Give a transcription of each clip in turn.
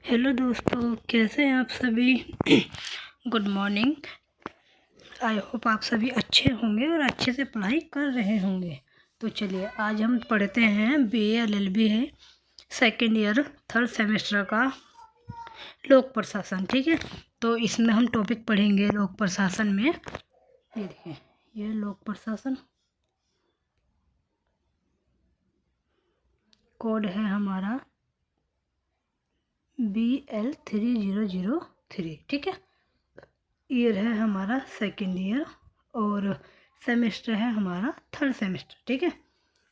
Hello दोस्तों, कैसे हैं आप सभी। Good morning. आई होप आप सभी अच्छे होंगे और अच्छे से पढ़ाई कर रहे होंगे। तो चलिए आज हम पढ़ते हैं BA LLB है सेकेंड ईयर 3rd सेमेस्टर का लोक प्रशासन। ठीक है, तो इसमें हम टॉपिक पढ़ेंगे लोक प्रशासन में। ये देखिए, ये लोक प्रशासन कोड है हमारा BL3003। ठीक है, ईयर है हमारा सेकेंड ईयर और सेमेस्टर है हमारा 3rd सेमेस्टर। ठीक है,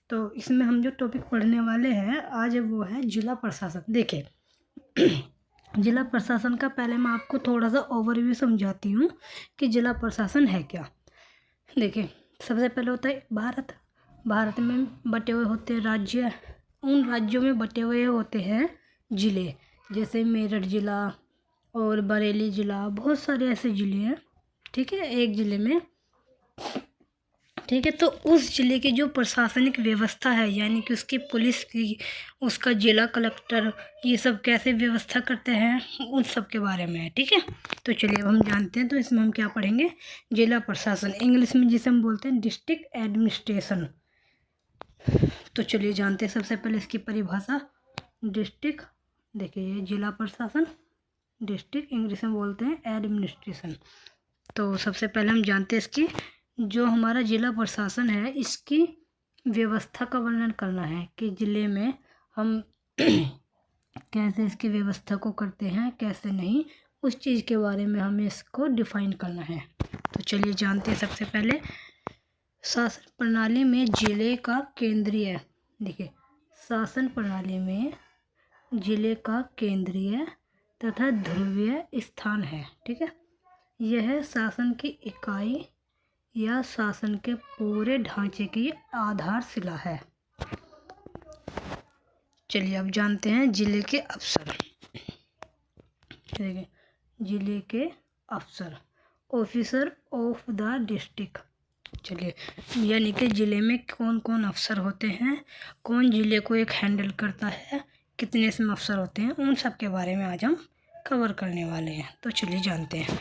तो इसमें हम जो टॉपिक पढ़ने वाले हैं आज वो है जिला प्रशासन। देखिए जिला प्रशासन का पहले मैं आपको थोड़ा सा ओवरव्यू समझाती हूँ कि जिला प्रशासन है क्या। देखिए, सबसे पहले होता है भारत में बटे हुए होते हैं राज्य। उन राज्यों में बटे हुए होते हैं ज़िले, जैसे मेरठ ज़िला और बरेली ज़िला, बहुत सारे ऐसे ज़िले हैं। ठीक है, एक ज़िले में। ठीक है, तो उस ज़िले की जो प्रशासनिक व्यवस्था है, यानी कि उसकी पुलिस की, उसका जिला कलेक्टर, ये सब कैसे व्यवस्था करते हैं उन सब के बारे में है। ठीक है, तो चलिए अब हम जानते हैं। तो इसमें हम क्या पढ़ेंगे, जिला प्रशासन, इंग्लिश में जिसे हम बोलते हैं डिस्ट्रिक्ट एडमिनिस्ट्रेशन। तो चलिए जानते हैं सबसे पहले इसकी परिभाषा। डिस्ट्रिक्ट, देखिए ये जिला प्रशासन, डिस्ट्रिक्ट इंग्लिश में बोलते हैं एडमिनिस्ट्रेशन। तो सबसे पहले हम जानते हैं इसकी जो हमारा जिला प्रशासन है, इसकी व्यवस्था का वर्णन करना है कि ज़िले में हम कैसे इसकी व्यवस्था को करते हैं, कैसे नहीं, उस चीज़ के बारे में हमें इसको डिफाइन करना है। तो चलिए जानते हैं सबसे पहले शासन प्रणाली में जिले का केंद्रीय। देखिए, शासन प्रणाली में जिले का केंद्रीय तथा ध्रुवीय स्थान है। ठीक है, यह शासन की इकाई या शासन के पूरे ढांचे की आधारशिला है। चलिए अब जानते हैं जिले के अफसर। देखिए, जिले के अफसर, ऑफिसर ऑफ द डिस्ट्रिक्ट। चलिए, यानी कि ज़िले में कौन कौन अफसर होते हैं, कौन ज़िले को एक हैंडल करता है, कितने इसमें अफसर होते हैं, उन सब के बारे में आज हम कवर करने वाले हैं। तो चलिए जानते हैं।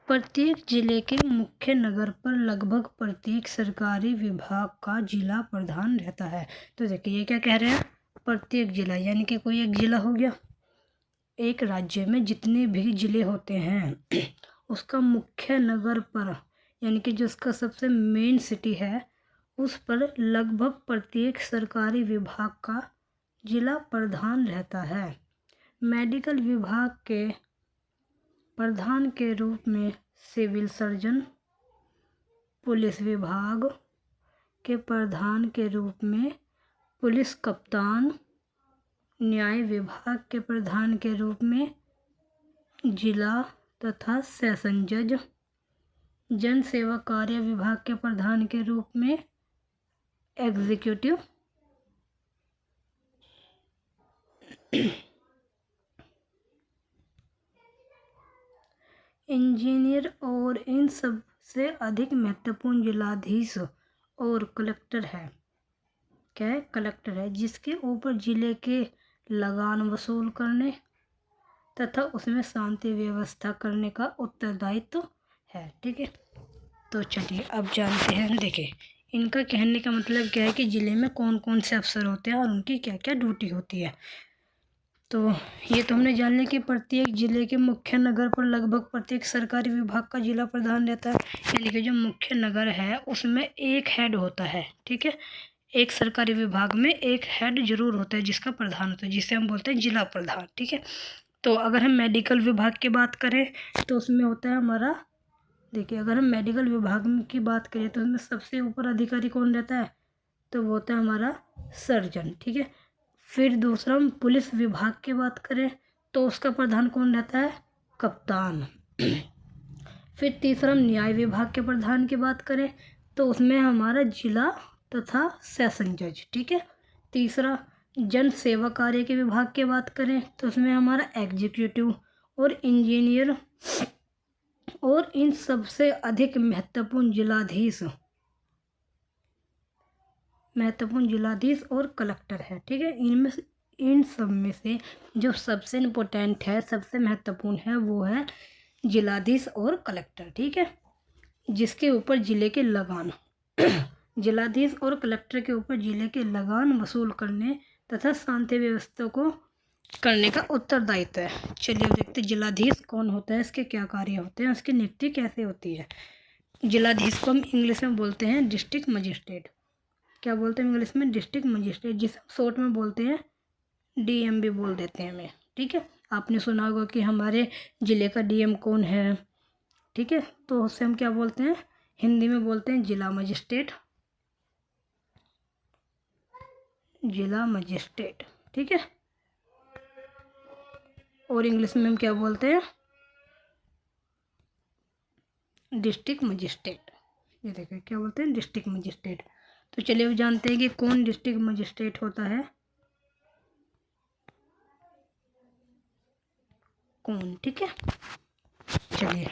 प्रत्येक जिले के मुख्य नगर पर लगभग प्रत्येक सरकारी विभाग का जिला प्रधान रहता है। तो देखिए ये क्या कह रहे हैं, प्रत्येक जिला, यानी कि कोई एक जिला हो गया। एक राज्य में जितने भी जिले होते हैं उसका मुख्य नगर पर, यानी कि जो उसका सबसे मेन सिटी है, उस पर लगभग प्रत्येक सरकारी विभाग का जिला प्रधान रहता है। मेडिकल विभाग के प्रधान के रूप में सिविल सर्जन, पुलिस विभाग के प्रधान के रूप में पुलिस कप्तान, न्याय विभाग के प्रधान के रूप में जिला तथा सेशन जज, जन सेवा कार्य विभाग के प्रधान के रूप में एग्जीक्यूटिव, इंजीनियर, और इन सब से अधिक महत्वपूर्ण जिलाधीश और कलेक्टर है। क्या है, कलेक्टर है, जिसके ऊपर जिले के लगान वसूल करने तथा उसमें शांति व्यवस्था करने का उत्तरदायित्व है। ठीक है, तो चलिए अब जानते हैं। देखिए, इनका कहने का मतलब क्या है कि ज़िले में कौन कौन से अफसर होते हैं और उनकी क्या क्या ड्यूटी होती है। तो ये तो हमने जान लिया कि प्रत्येक जिले के मुख्य नगर पर लगभग प्रत्येक सरकारी विभाग का जिला प्रधान रहता है, यानी कि जो मुख्य नगर है उसमें एक हेड होता है। ठीक है, एक सरकारी विभाग में एक हेड जरूर होता है जिसका प्रधान होता है, जिसे हम बोलते हैं जिला प्रधान। ठीक है, तो अगर हम मेडिकल विभाग की बात करें तो उसमें होता है हमारा, देखिए अगर हम मेडिकल विभाग की बात करें तो उसमें सबसे ऊपर अधिकारी कौन रहता है, तो वो होता है हमारा सर्जन। ठीक है, फिर दूसरा हम पुलिस विभाग की बात करें तो उसका प्रधान कौन रहता है, कप्तान। फिर तीसरा हम न्याय विभाग के प्रधान की बात करें तो उसमें हमारा जिला तथा सेशन जज। ठीक है, तीसरा जन सेवा कार्य के विभाग की बात करें तो उसमें हमारा एग्जीक्यूटिव और इंजीनियर, और इन सबसे अधिक महत्वपूर्ण जिलाधीश और कलेक्टर है। ठीक है, इनमें इन सब में से जो सबसे इम्पोर्टेंट है, सबसे महत्वपूर्ण है, वो है जिलाधीश और कलेक्टर। ठीक है, जिसके ऊपर जिले के लगान जिलाधीश और कलेक्टर के ऊपर जिले के लगान वसूल करने तथा शांति व्यवस्था को करने का उत्तरदायित्व है। चलिए अब देखते हैं जिलाधीश कौन होता है, इसके क्या कार्य होते हैं, उसकी नियुक्ति कैसे होती है। जिलाधीश को हम इंग्लिश में बोलते हैं डिस्ट्रिक्ट मजिस्ट्रेट। क्या बोलते हैं इंग्लिश में? डिस्ट्रिक्ट मजिस्ट्रेट, जिसे शॉर्ट में बोलते हैं डीएम भी बोल देते हैं हमें। ठीक है, आपने सुना होगा कि हमारे ज़िले का डीएम कौन है। ठीक है, तो उससे हम क्या बोलते हैं, हिंदी में बोलते हैं जिला मजिस्ट्रेट, जिला मजिस्ट्रेट। ठीक है, और इंग्लिश में हम क्या बोलते हैं, डिस्ट्रिक्ट मजिस्ट्रेट। ये देखिए क्या बोलते हैं, डिस्ट्रिक्ट मजिस्ट्रेट। तो चलिए अब जानते हैं कि कौन डिस्ट्रिक्ट मजिस्ट्रेट होता है, कौन। ठीक है, चलिए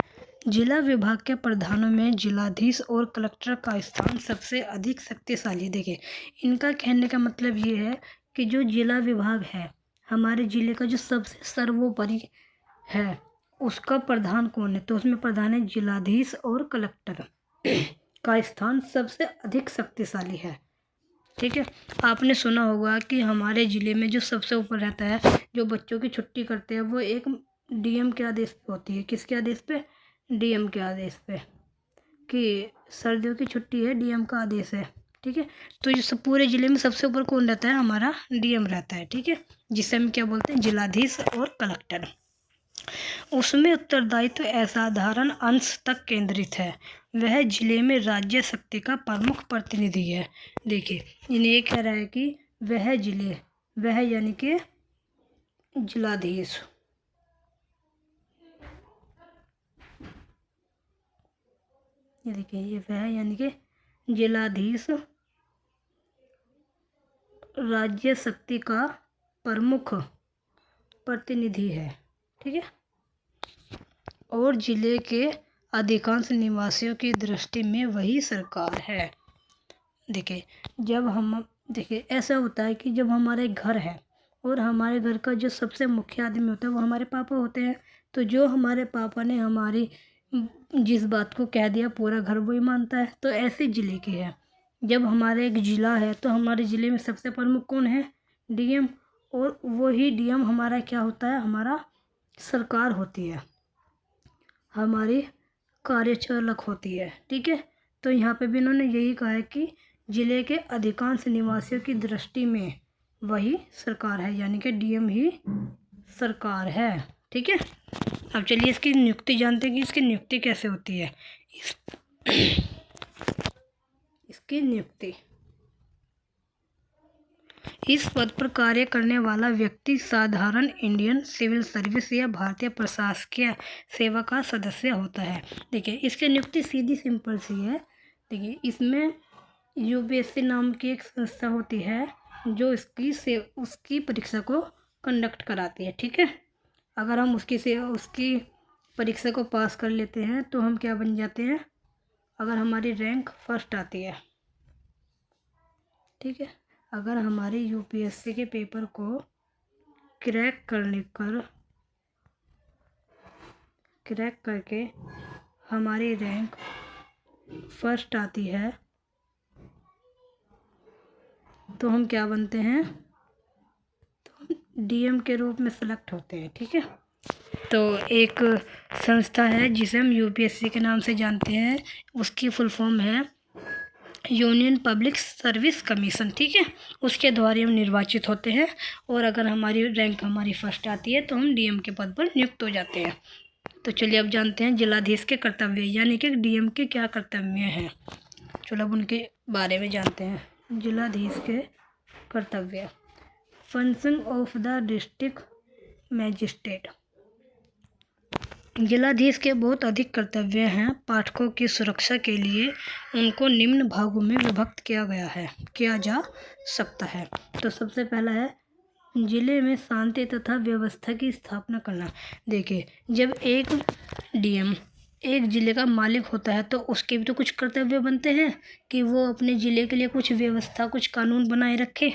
जिला विभाग के प्रधानों में जिलाधीश और कलेक्टर का स्थान सबसे अधिक शक्तिशाली। देखिए इनका कहने का मतलब ये है कि जो जिला विभाग है हमारे ज़िले का, जो सबसे सर्वोपरि है, उसका प्रधान कौन है, तो उसमें प्रधान है जिलाधीश और कलेक्टर का स्थान सबसे अधिक शक्तिशाली है। ठीक है, आपने सुना होगा कि हमारे ज़िले में जो सबसे ऊपर रहता है, जो बच्चों की छुट्टी करते हैं, वो एक डीएम के आदेश पे होती है। किसके आदेश पे? डीएम के आदेश पे, कि सर्दियों की छुट्टी है, डीएम का आदेश है। ठीक है, तो ये सब पूरे ज़िले में सबसे ऊपर कौन रहता है, हमारा डीएम रहता है। ठीक है, जिसे हम क्या बोलते हैं, जिलाधीश और कलेक्टर। उसमें उत्तरदायित्व असाधारण अंश तक केंद्रित है। वह जिले में राज्य शक्ति का प्रमुख प्रतिनिधि है। देखिए इन्हें ये कह रहा है कि वह जिले, वह यानी कि जिलाधीश, ये देखिए ये वह यानी कि जिलाधीश राज्य शक्ति का प्रमुख प्रतिनिधि है। ठीक है, और जिले के अधिकांश निवासियों की दृष्टि में वही सरकार है। देखिए देखिए ऐसा होता है कि जब हमारे घर है और हमारे घर का जो सबसे मुख्य आदमी होता है वो हमारे पापा होते हैं, तो जो हमारे पापा ने हमारी जिस बात को कह दिया पूरा घर वही मानता है। तो ऐसे ज़िले की है, जब हमारे एक ज़िला है तो हमारे ज़िले में सबसे प्रमुख कौन है, डीएम, और वही डीएम हमारा क्या होता है, हमारा सरकार होती है, हमारी कार्यचालक होती है। ठीक है, तो यहाँ पे भी इन्होंने यही कहा है कि जिले के अधिकांश निवासियों की दृष्टि में वही सरकार है, यानी कि डीएम ही सरकार है। ठीक है, अब चलिए इसकी नियुक्ति जानते हैं कि इसकी नियुक्ति कैसे होती है। इसकी नियुक्ति, इस पद पर कार्य करने वाला व्यक्ति साधारण इंडियन सिविल सर्विस या भारतीय प्रशासकीय सेवा का सदस्य होता है। देखिए इसकी नियुक्ति सीधी सिंपल सी है। देखिए इसमें यूपीएससी नाम की एक संस्था होती है जो उसकी परीक्षा को कंडक्ट कराती है। ठीक है, अगर हम उसकी परीक्षा को पास कर लेते हैं तो हम क्या बन जाते हैं, अगर हमारी रैंक फर्स्ट आती है। ठीक है, अगर हमारे यूपीएससी के पेपर को क्रैक करके हमारी रैंक फर्स्ट आती है तो हम क्या बनते हैं, तो हम डीएम के रूप में सेलेक्ट होते हैं। ठीक है, तो एक संस्था है जिसे हम यूपीएससी के नाम से जानते हैं, उसकी फुल फॉर्म है यूनियन पब्लिक सर्विस कमीशन। ठीक है, उसके द्वारा हम निर्वाचित होते हैं, और अगर हमारी रैंक हमारी फर्स्ट आती है तो हम डीएम के पद पर नियुक्त हो जाते हैं। तो चलिए अब जानते हैं जिलाधीश के कर्तव्य, यानी कि डीएम के क्या कर्तव्य हैं। चलो अब उनके बारे में जानते हैं। जिलाधीश के कर्तव्य, function of the district magistrate. जिलाधीश के बहुत अधिक कर्तव्य हैं। पाठकों की सुरक्षा के लिए उनको निम्न भागों में विभक्त किया जा सकता है। तो सबसे पहला है जिले में शांति तथा व्यवस्था की स्थापना करना। देखिए जब एक डीएम एक ज़िले का मालिक होता है तो उसके भी तो कुछ कर्तव्य बनते हैं कि वो अपने ज़िले के लिए कुछ व्यवस्था, कुछ कानून बनाए रखे।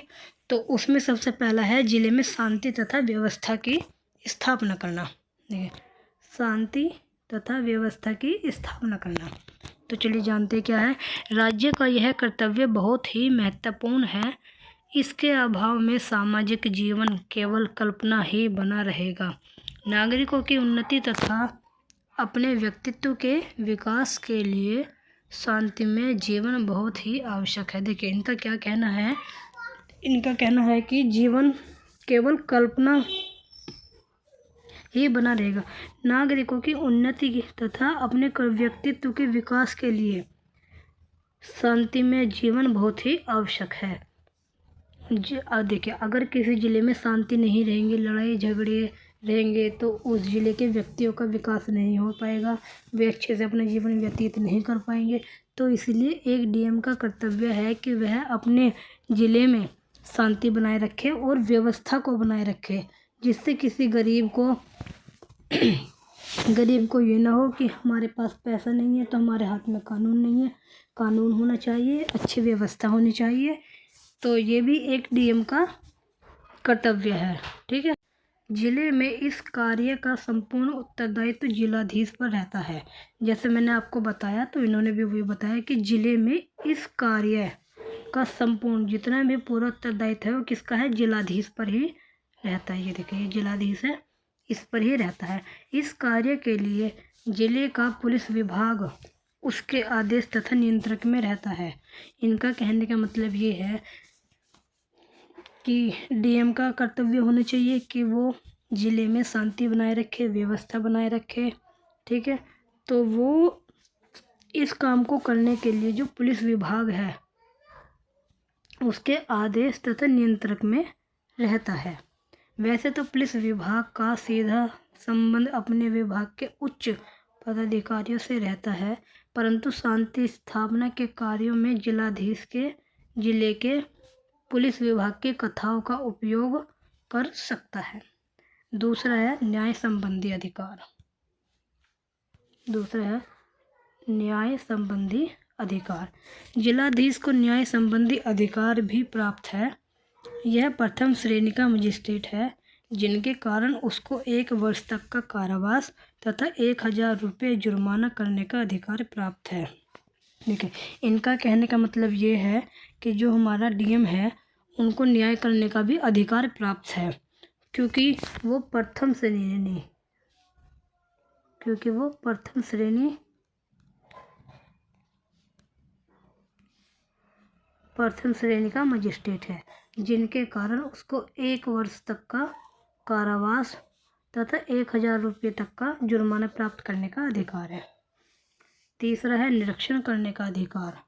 तो उसमें सबसे पहला है जिले में शांति तथा व्यवस्था की स्थापना करना। देखिए, शांति तथा व्यवस्था की स्थापना करना। तो चलिए जानते क्या है। राज्य का यह कर्तव्य बहुत ही महत्वपूर्ण है। इसके अभाव में सामाजिक जीवन केवल कल्पना ही बना रहेगा। नागरिकों की उन्नति तथा अपने व्यक्तित्व के विकास के लिए शांतिमय जीवन बहुत ही आवश्यक है। देखिए, इनका क्या कहना है, इनका कहना है कि जीवन केवल कल्पना ही बना रहेगा। नागरिकों की उन्नति तथा अपने व्यक्तित्व के विकास के लिए शांतिमय जीवन बहुत ही आवश्यक है। देखिए, अगर किसी ज़िले में शांति नहीं रहेंगे, लड़ाई झगड़े रहेंगे, तो उस ज़िले के व्यक्तियों का विकास नहीं हो पाएगा, वे अच्छे से अपना जीवन व्यतीत नहीं कर पाएंगे। तो इसलिए एक डीएम का कर्तव्य है कि वह अपने ज़िले में शांति बनाए रखे और व्यवस्था को बनाए रखे, जिससे किसी गरीब को ये ना हो कि हमारे पास पैसा नहीं है तो हमारे हाथ में कानून नहीं है। कानून होना चाहिए, अच्छी व्यवस्था होनी चाहिए। तो ये भी एक डीएम का कर्तव्य है। ठीक है। जिले में इस कार्य का संपूर्ण उत्तरदायित्व जिलाधीश पर रहता है। जैसे मैंने आपको बताया, तो इन्होंने भी वही बताया कि जिले में इस कार्य का संपूर्ण जितना भी पूरा उत्तरदायित्व है वो किसका है, जिलाधीश पर ही रहता है। ये देखिए, ये जिलाधीश है, इस पर ही रहता है। इस कार्य के लिए जिले का पुलिस विभाग उसके आदेश तथा नियंत्रण में रहता है। इनका कहने का मतलब ये है कि डीएम का कर्तव्य होना चाहिए कि वो ज़िले में शांति बनाए रखे, व्यवस्था बनाए रखे। ठीक है। तो वो इस काम को करने के लिए जो पुलिस विभाग है उसके आदेश तथा नियंत्रण में रहता है। वैसे तो पुलिस विभाग का सीधा संबंध अपने विभाग के उच्च पदाधिकारियों से रहता है, परंतु शांति स्थापना के कार्यों में जिलाधीश के जिले के पुलिस विभाग की कथाओं का उपयोग कर सकता है। दूसरा है न्याय संबंधी अधिकार। दूसरा है न्याय संबंधी अधिकार। जिलाधीश को न्याय संबंधी अधिकार भी प्राप्त है। यह प्रथम श्रेणी का मजिस्ट्रेट है, जिनके कारण उसको 1 वर्ष तक का कारावास तथा 1000 रुपये जुर्माना करने का अधिकार प्राप्त है। देखिए, इनका कहने का मतलब ये है कि जो हमारा डीएम है उनको न्याय करने का भी अधिकार प्राप्त है, क्योंकि वो प्रथम श्रेणी का मजिस्ट्रेट है, जिनके कारण उसको 1 वर्ष तक का कारावास तथा 1000 रुपये तक का जुर्माना प्राप्त करने का अधिकार है। तीसरा है निरीक्षण करने का अधिकार।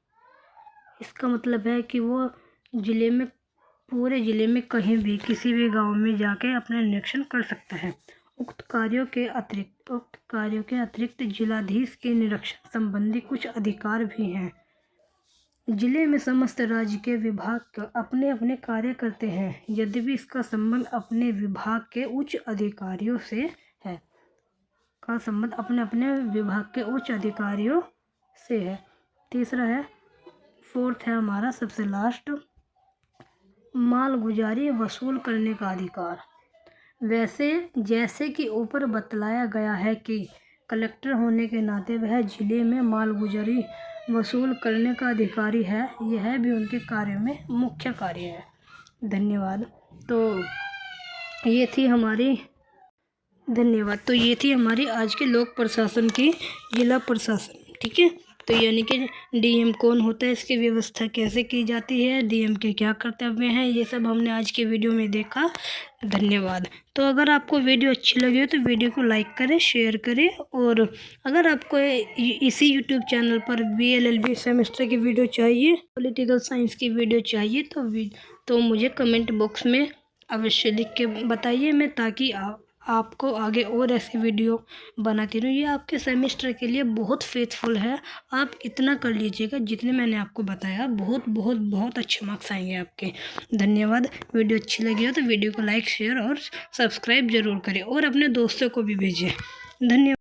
इसका मतलब है कि वो पूरे ज़िले में कहीं भी किसी भी गांव में जाके अपना निरीक्षण कर सकता है। उक्त कार्यों के अतिरिक्त जिलाधीश के निरीक्षण संबंधी कुछ अधिकार भी हैं। जिले में समस्त राज्य के विभाग अपने अपने कार्य करते हैं, यद्यपि इसका संबंध अपने विभाग के उच्च अधिकारियों से है। तीसरा है, फोर्थ है हमारा सबसे लास्ट, मालगुजारी वसूल करने का अधिकार। वैसे जैसे कि ऊपर बतलाया गया है कि कलेक्टर होने के नाते वह जिले में मालगुजारी वसूल करने का अधिकारी है, यह भी उनके कार्य में मुख्य कार्य है। धन्यवाद। तो ये थी हमारी आज के लोक प्रशासन की जिला प्रशासन। ठीक है। तो यानी कि डीएम कौन होता है, इसकी व्यवस्था कैसे की जाती है, डीएम के क्या कर्तव्य हैं, ये सब हमने आज के वीडियो में देखा। धन्यवाद। तो अगर आपको वीडियो अच्छी लगी हो तो वीडियो को लाइक करें, शेयर करें, और अगर आपको इसी यूट्यूब चैनल पर BLLB सेमेस्टर की वीडियो चाहिए, पॉलिटिकल साइंस की वीडियो चाहिए, तो मुझे कमेंट बॉक्स में अवश्य लिख के बताइए, मैं ताकि आपको आगे और ऐसी वीडियो बनाती रहूँ। ये आपके सेमेस्टर के लिए बहुत फेथफुल है। आप इतना कर लीजिएगा जितने मैंने आपको बताया, बहुत बहुत बहुत अच्छे मार्क्स आएंगे आपके। धन्यवाद। वीडियो अच्छी लगी हो तो वीडियो को लाइक, शेयर और सब्सक्राइब ज़रूर करें और अपने दोस्तों को भी भेजें। धन्यवाद।